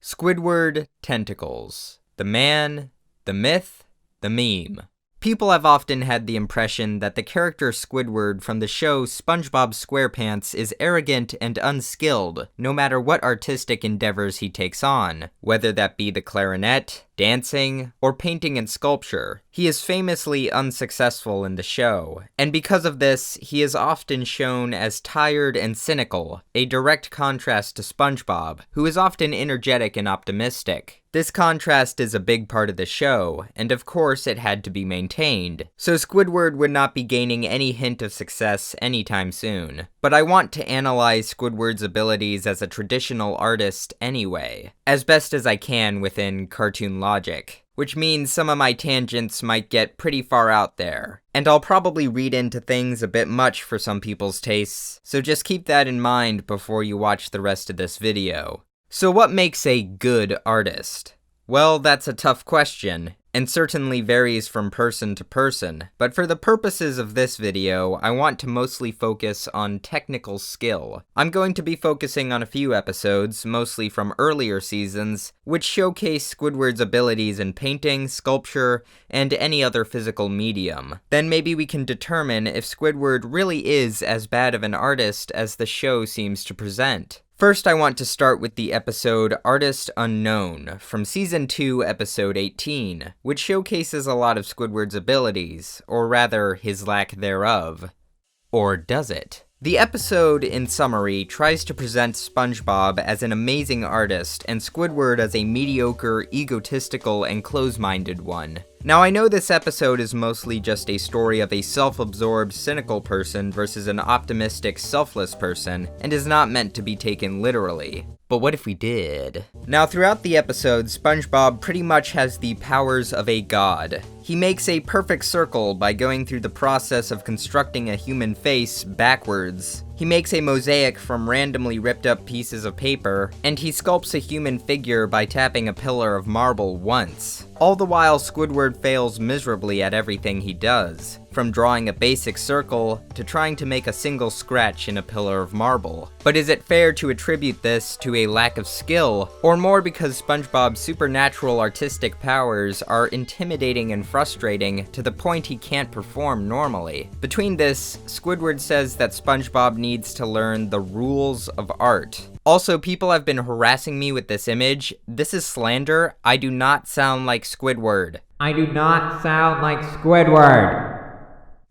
Squidward tentacles. The man, the myth, the meme. People have often had the impression that the character Squidward from the show SpongeBob SquarePants is arrogant and unskilled, no matter what artistic endeavors he takes on, whether that be the clarinet, dancing, or painting and sculpture. He is famously unsuccessful in the show, and because of this, he is often shown as tired and cynical, a direct contrast to SpongeBob, who is often energetic and optimistic. This contrast is a big part of the show, and of course it had to be maintained, so Squidward would not be gaining any hint of success anytime soon. But I want to analyze Squidward's abilities as a traditional artist anyway, as best as I can within cartoon logic, which means some of my tangents might get pretty far out there, and I'll probably read into things a bit much for some people's tastes, so just keep that in mind before you watch the rest of this video. So what makes a good artist? Well, that's a tough question, and certainly varies from person to person, but for the purposes of this video, I want to mostly focus on technical skill. I'm going to be focusing on a few episodes, mostly from earlier seasons, which showcase Squidward's abilities in painting, sculpture, and any other physical medium. Then maybe we can determine if Squidward really is as bad of an artist as the show seems to present. First, I want to start with the episode Artist Unknown from Season 2, Episode 18, which showcases a lot of Squidward's abilities, or rather, his lack thereof. Or does it? The episode, in summary, tries to present SpongeBob as an amazing artist and Squidward as a mediocre, egotistical, and close-minded one. Now, I know this episode is mostly just a story of a self-absorbed, cynical person versus an optimistic, selfless person, and is not meant to be taken literally. But what if we did? Now, throughout the episode, SpongeBob pretty much has the powers of a god. He makes a perfect circle by going through the process of constructing a human face backwards. He makes a mosaic from randomly ripped up pieces of paper, and he sculpts a human figure by tapping a pillar of marble once. All the while, Squidward fails miserably at everything he does, from drawing a basic circle to trying to make a single scratch in a pillar of marble. But is it fair to attribute this to a lack of skill, or more because SpongeBob's supernatural artistic powers are intimidating and frustrating to the point he can't perform normally? Between this, Squidward says that SpongeBob needs to learn the rules of art. Also, people have been harassing me with this image. This is slander. I do not sound like Squidward. I do not sound like Squidward.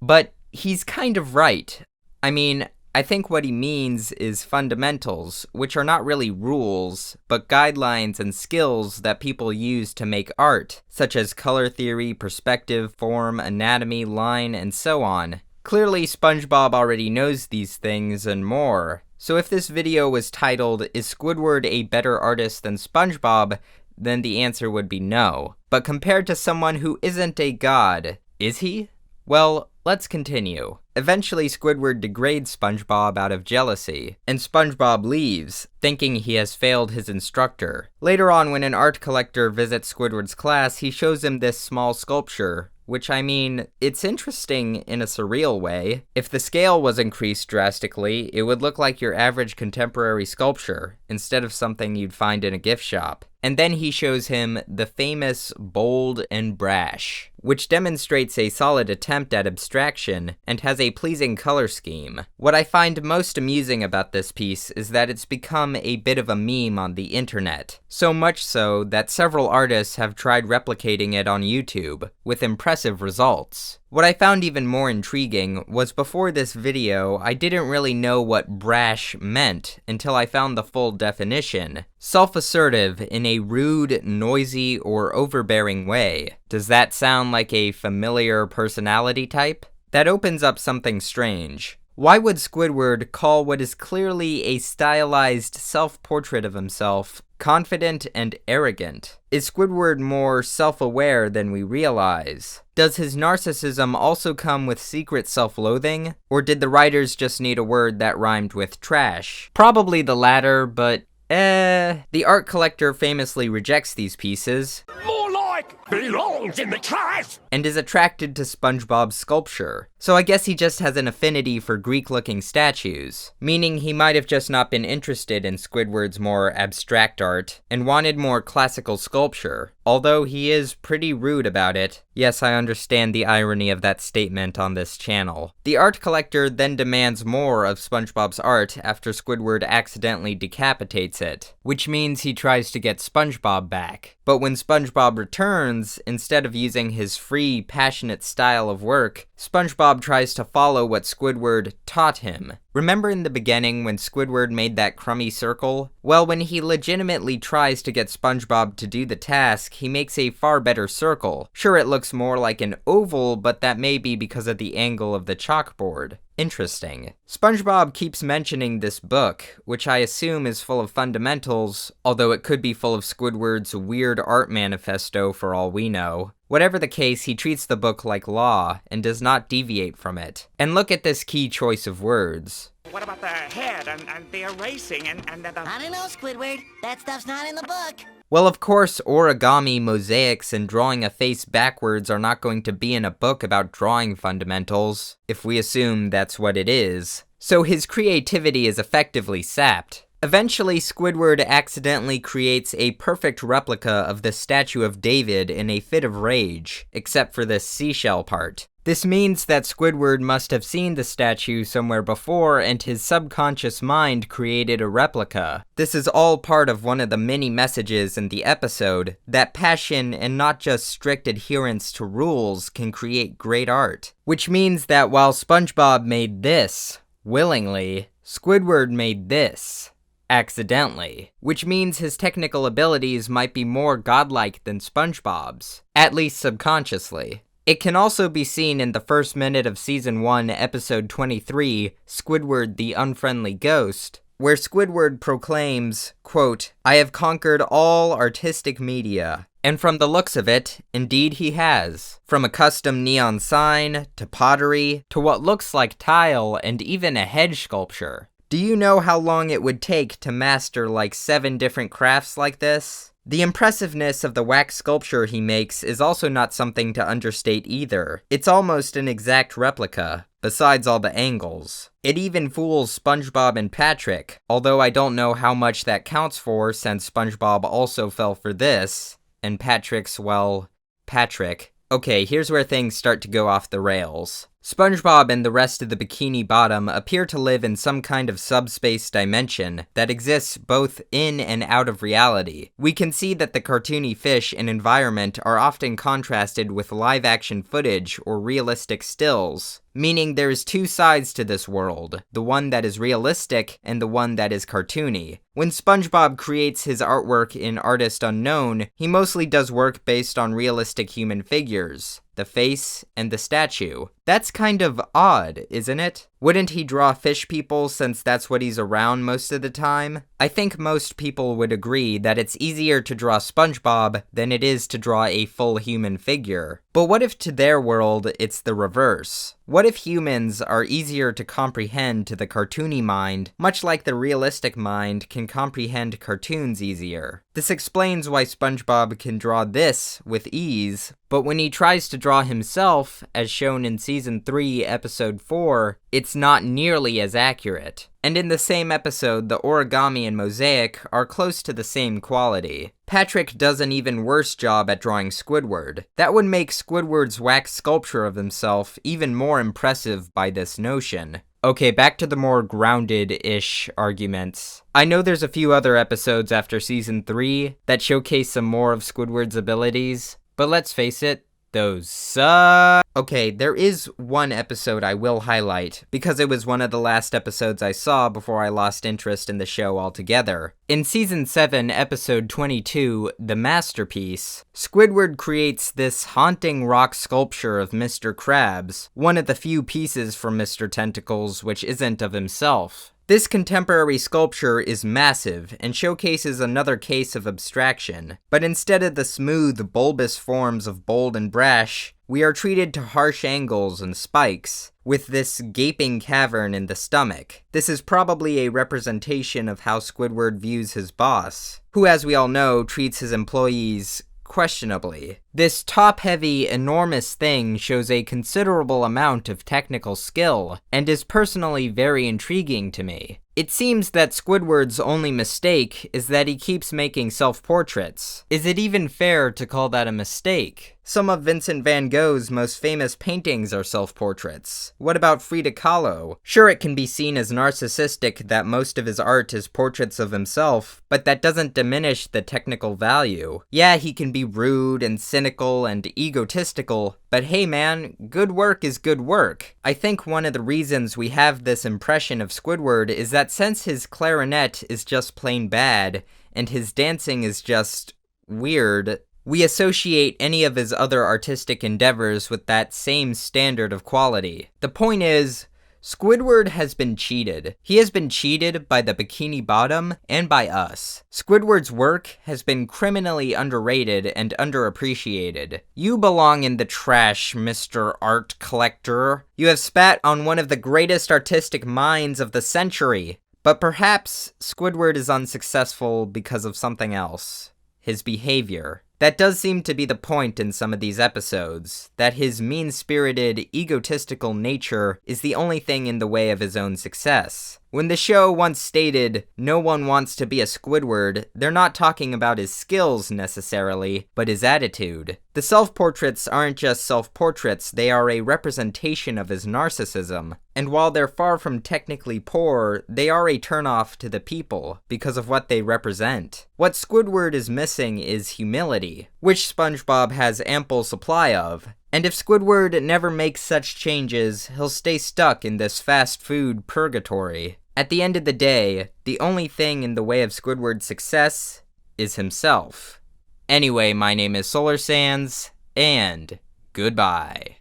But he's kind of right. I mean, I think what he means is fundamentals, which are not really rules, but guidelines and skills that people use to make art, such as color theory, perspective, form, anatomy, line, and so on. Clearly, SpongeBob already knows these things and more. So if this video was titled, "Is Squidward a better artist than SpongeBob?" then the answer would be no. But compared to someone who isn't a god, is he? Well, let's continue. Eventually, Squidward degrades SpongeBob out of jealousy, and SpongeBob leaves, thinking he has failed his instructor. Later on, when an art collector visits Squidward's class, he shows him this small sculpture, which, I mean, it's interesting in a surreal way. If the scale was increased drastically, it would look like your average contemporary sculpture, instead of something you'd find in a gift shop. And then he shows him the famous Bold and Brash, which demonstrates a solid attempt at abstraction and has a pleasing color scheme. What I find most amusing about this piece is that it's become a bit of a meme on the internet. So much so that several artists have tried replicating it on YouTube, with impressive results. What I found even more intriguing was before this video, I didn't really know what brash meant until I found the full definition. Self-assertive in a rude, noisy, or overbearing way. Does that sound like a familiar personality type? That opens up something strange. Why would Squidward call what is clearly a stylized self-portrait of himself confident and arrogant? Is Squidward more self-aware than we realize? Does his narcissism also come with secret self-loathing? Or did the writers just need a word that rhymed with trash? Probably the latter, but the art collector famously rejects these pieces. More like belongs in the trash! And is attracted to SpongeBob's sculpture. So I guess he just has an affinity for Greek-looking statues, meaning he might have just not been interested in Squidward's more abstract art and wanted more classical sculpture, although he is pretty rude about it. Yes, I understand the irony of that statement on this channel. The art collector then demands more of SpongeBob's art after Squidward accidentally decapitates it, which means he tries to get SpongeBob back. But when SpongeBob returns, instead of using his free, passionate style of work, SpongeBob tries to follow what Squidward taught him. Remember in the beginning when Squidward made that crummy circle? Well, when he legitimately tries to get SpongeBob to do the task, he makes a far better circle. Sure, it looks more like an oval, but that may be because of the angle of the chalkboard. Interesting. SpongeBob keeps mentioning this book, which I assume is full of fundamentals, although it could be full of Squidward's weird art manifesto for all we know. Whatever the case, he treats the book like law, and does not deviate from it. And look at this key choice of words. What about the head and the erasing and the... I don't know, Squidward. That stuff's not in the book. Well, of course, origami, mosaics, and drawing a face backwards are not going to be in a book about drawing fundamentals, if we assume that's what it is. So his creativity is effectively sapped. Eventually, Squidward accidentally creates a perfect replica of the statue of David in a fit of rage, except for this seashell part. This means that Squidward must have seen the statue somewhere before and his subconscious mind created a replica. This is all part of one of the many messages in the episode, that passion and not just strict adherence to rules can create great art. Which means that while SpongeBob made this, willingly, Squidward made this, accidentally, which means his technical abilities might be more godlike than SpongeBob's, at least subconsciously. It can also be seen in the first minute of Season 1, Episode 23, Squidward the Unfriendly Ghost, where Squidward proclaims, quote, "I have conquered all artistic media." And from the looks of it, indeed he has. From a custom neon sign, to pottery, to what looks like tile, and even a head sculpture. Do you know how long it would take to master like 7 different crafts like this? The impressiveness of the wax sculpture he makes is also not something to understate either. It's almost an exact replica, besides all the angles. It even fools SpongeBob and Patrick, although I don't know how much that counts for since SpongeBob also fell for this, and Patrick's, well, Patrick. Okay, here's where things start to go off the rails. SpongeBob and the rest of the Bikini Bottom appear to live in some kind of subspace dimension that exists both in and out of reality. We can see that the cartoony fish and environment are often contrasted with live-action footage or realistic stills, meaning there's 2 sides to this world, the one that is realistic and the one that is cartoony. When SpongeBob creates his artwork in Artist Unknown, he mostly does work based on realistic human figures, the face, and the statue. That's kind of odd, isn't it? Wouldn't he draw fish people since that's what he's around most of the time? I think most people would agree that it's easier to draw SpongeBob than it is to draw a full human figure. But what if to their world it's the reverse? What if humans are easier to comprehend to the cartoony mind, much like the realistic mind can comprehend cartoons easier? This explains why SpongeBob can draw this with ease, but when he tries to draw himself, as shown in Season 3, Episode 4, it's not nearly as accurate. And in the same episode, the origami and mosaic are close to the same quality. Patrick does an even worse job at drawing Squidward. That would make Squidward's wax sculpture of himself even more impressive by this notion. Okay, back to the more grounded-ish arguments. I know there's a few other episodes after Season 3 that showcase some more of Squidward's abilities, but let's face it, those suck. Okay, there is one episode I will highlight, because it was one of the last episodes I saw before I lost interest in the show altogether. In Season 7, Episode 22, The Masterpiece, Squidward creates this haunting rock sculpture of Mr. Krabs, one of the few pieces from Mr. Tentacles which isn't of himself. This contemporary sculpture is massive and showcases another case of abstraction, but instead of the smooth, bulbous forms of Bold and Brash, we are treated to harsh angles and spikes, with this gaping cavern in the stomach. This is probably a representation of how Squidward views his boss, who, as we all know, treats his employees unquestionably. This top-heavy, enormous thing shows a considerable amount of technical skill, and is personally very intriguing to me. It seems that Squidward's only mistake is that he keeps making self-portraits. Is it even fair to call that a mistake? Some of Vincent van Gogh's most famous paintings are self-portraits. What about Frida Kahlo? Sure, it can be seen as narcissistic that most of his art is portraits of himself, but that doesn't diminish the technical value. Yeah, he can be rude and cynical and egotistical, but hey man, good work is good work. I think one of the reasons we have this impression of Squidward is that since his clarinet is just plain bad, and his dancing is just weird, we associate any of his other artistic endeavors with that same standard of quality. The point is, Squidward has been cheated. He has been cheated by the Bikini Bottom and by us. Squidward's work has been criminally underrated and underappreciated. You belong in the trash, Mr. Art Collector. You have spat on one of the greatest artistic minds of the century. But perhaps Squidward is unsuccessful because of something else. His behavior. That does seem to be the point in some of these episodes, that his mean-spirited, egotistical nature is the only thing in the way of his own success. When the show once stated, "No one wants to be a Squidward," they're not talking about his skills necessarily, but his attitude. The self-portraits aren't just self-portraits, they are a representation of his narcissism. And while they're far from technically poor, they are a turnoff to the people, because of what they represent. What Squidward is missing is humility, which SpongeBob has ample supply of. And if Squidward never makes such changes, he'll stay stuck in this fast food purgatory. At the end of the day, the only thing in the way of Squidward's success is himself. Anyway, my name is Solar Sands, and goodbye.